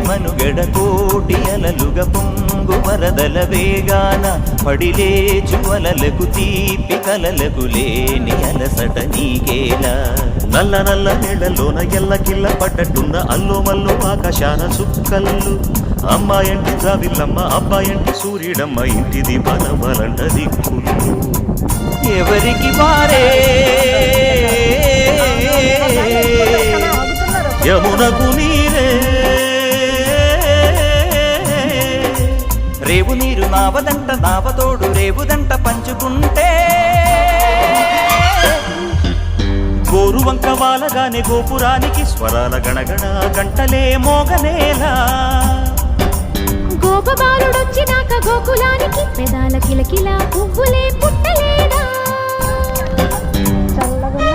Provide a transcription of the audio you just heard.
మనుగడ కోటి అలలుగ పొంగు వరదల వేగాన పడిలేచు అలలకు తీపి కలలకు లేని అలసట నీకేలా నల్ల నల్ల నీళ్లలోన ఎల్లకిల్ల పడ్డట్టున్న అల్లో మల్లో ఆకాశాన చుక్కల్లు అమ్మాయంటి జాబిల్లమ్మ అబ్బాయంటి సూర్యుడమ్మ ఇంటిది బలబలంట దిక్కులు ఎవరికి వారే యమునకు నీరే రేవు నీరు నావదంట నావతోడు రేవుదంట పంచుకుంటే గోరువంక వాలగానే గోపురానికి స్వరాల గణగణ గంటలే మోగనేలా గోపబాలుడొచ్చినాక గోకులానికి పెదాల కిలకిలా పువ్వులే పుట్టలేదా చల్లగా